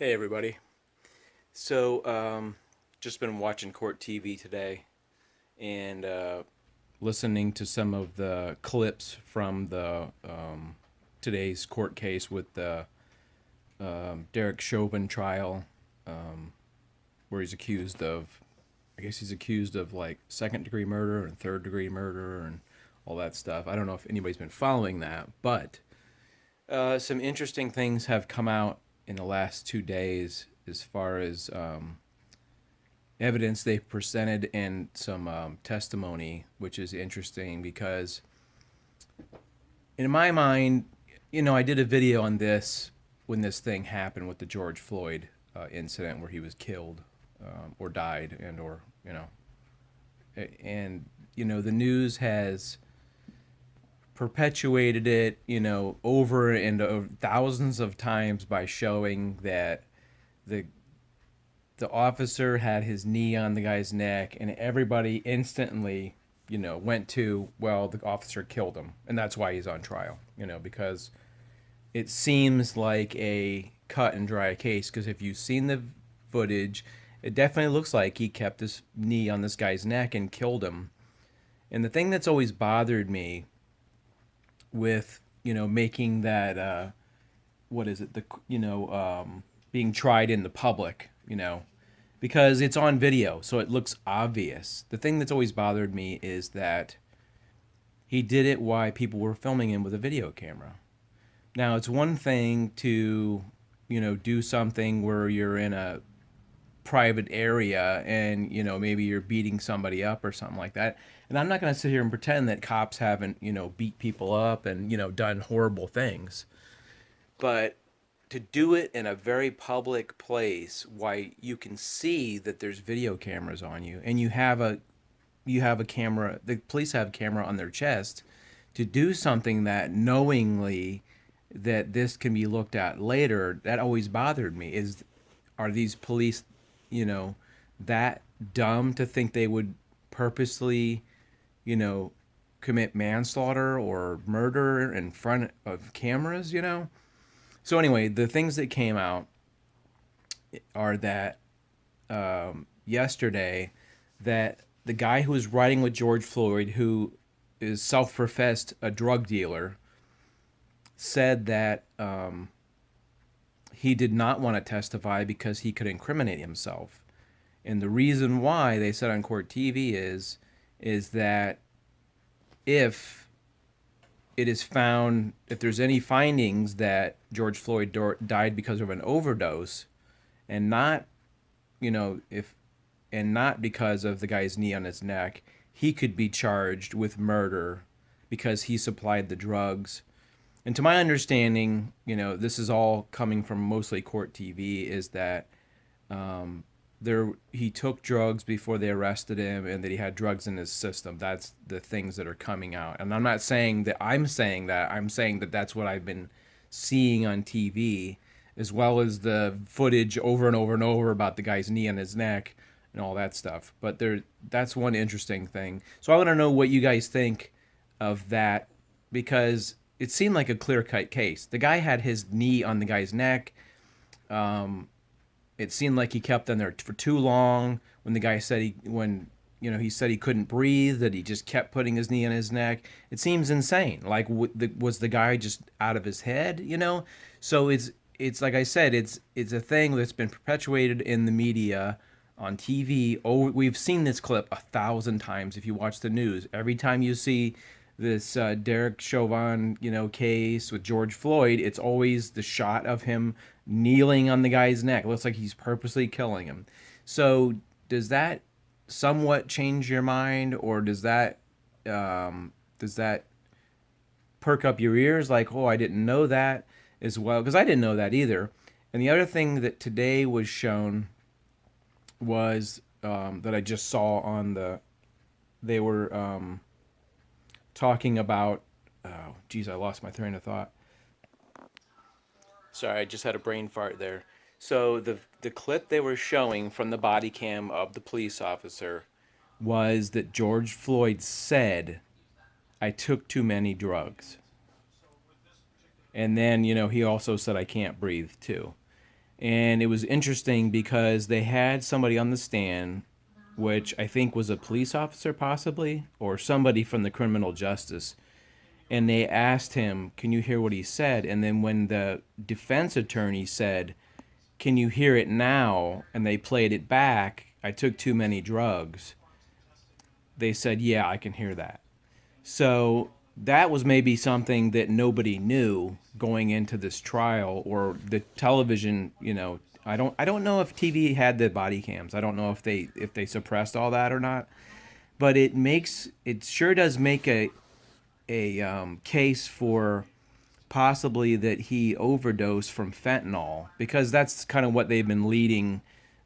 Hey everybody. So, just been watching court TV today and listening to some of the clips from the today's court case with the Derek Chauvin trial, where he's accused of, I guess he's accused of like second degree murder and third degree murder and all that stuff. I don't know if anybody's been following that, but some interesting things have come out in the last 2 days as far as evidence they've presented and some testimony, which is interesting because, in my mind, I did a video on this when this thing happened with the George Floyd incident where he was killed or died, and the news has perpetuated it, over and over, thousands of times by showing that the the officer had his knee on the guy's neck, and everybody instantly, went to, well, the officer killed him, and that's why he's on trial, because it seems like a cut and dry case. Because if you've seen the footage, it definitely looks like he kept his knee on this guy's neck and killed him. And the thing that's always bothered me with, making that, what is it, being tried in the public, because it's on video, so it looks obvious. The thing that's always bothered me is that he did it while people were filming him with a video camera. Now, it's one thing to, do something where you're in a private area and, maybe you're beating somebody up or something like that. And I'm not going to sit here and pretend that cops haven't, beat people up and, done horrible things. But to do it in a very public place, why you can see that there's video cameras on you, and you have a camera, the police have a camera on their chest, to do something that knowingly that this can be looked at later, that always bothered me. Are these police, that dumb to think they would purposely, commit manslaughter or murder in front of cameras? So anyway, the things that came out are that yesterday, that the guy who was riding with George Floyd, who is self-professed a drug dealer, said that he did not want to testify because he could incriminate himself. And the reason why, they said on court TV, is that if it is found, if there's any findings that George Floyd died because of an overdose, and not, if and not because of the guy's knee on his neck, he could be charged with murder because he supplied the drugs. And to my understanding, this is all coming from mostly court TV, is that he took drugs before they arrested him, and that he had drugs in his system. That's the things that are coming out. And I'm not saying that I'm saying that. I'm saying that that's what I've been seeing on TV, as well as the footage over and over and over about the guy's knee on his neck and all that stuff. But that's one interesting thing. So I want to know what you guys think of that, because it seemed like a clear-cut case. The guy had his knee on the guy's neck. It seemed like he kept on there for too long. When the guy said he said he couldn't breathe, that he just kept putting his knee on his neck. It seems insane. Like, was the guy just out of his head? So it's like I said, it's a thing that's been perpetuated in the media, on TV. Oh, we've seen this clip 1,000 times. If you watch the news, every time you see this Derek Chauvin, case with George Floyd, it's always the shot of him kneeling on the guy's neck. It looks like he's purposely killing him. So does that somewhat change your mind, or does that perk up your ears? Like, oh, I didn't know that as well, because I didn't know that either. And the other thing that today was shown was that I just saw on they were talking about, oh geez, I lost my train of thought. Sorry, I just had a brain fart there. So the clip they were showing from the body cam of the police officer was that George Floyd said, "I took too many drugs." And then, he also said, "I can't breathe," too. And it was interesting because they had somebody on the stand, which I think was a police officer possibly, or somebody from the criminal justice. And they asked him, "Can you hear what he said?" And then when the defense attorney said, "Can you hear it now?" and they played it back, "I took too many drugs." They said, "Yeah, I can hear that." So that was maybe something that nobody knew going into this trial, or the television, I don't know if TV had the body cams. I don't know if they suppressed all that or not. But it sure does make a case for possibly that he overdosed from fentanyl, because that's kind of what they've been leading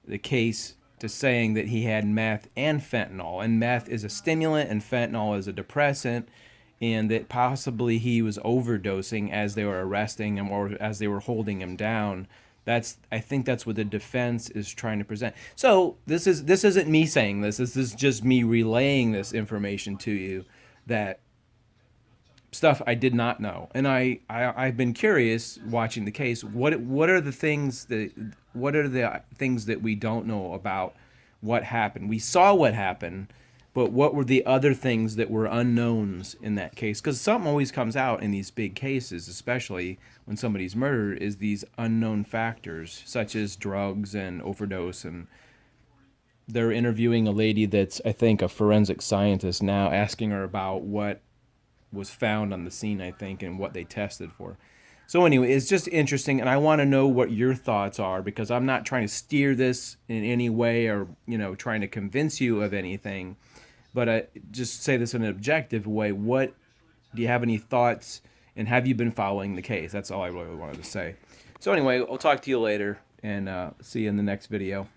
the case to, saying that he had meth and fentanyl, and meth is a stimulant and fentanyl is a depressant, and that possibly he was overdosing as they were arresting him or as they were holding him down. I think that's what the defense is trying to present. So this isn't me saying this. This is just me relaying this information to you, that stuff I did not know, and I've been curious watching the case. What are the things that we don't know about what happened? We saw what happened, but what were the other things that were unknowns in that case? Because something always comes out in these big cases, especially when somebody's murdered, is these unknown factors such as drugs and overdose. And they're interviewing a lady that's, I think, a forensic scientist now, asking her about what was found on the scene, I think, and what they tested for. So anyway, it's just interesting, and I want to know what your thoughts are, because I'm not trying to steer this in any way, or trying to convince you of anything, but I just say this in an objective way. What do you have any thoughts, and have you been following the case? That's all I really wanted to say. So anyway, I'll talk to you later, and see you in the next video.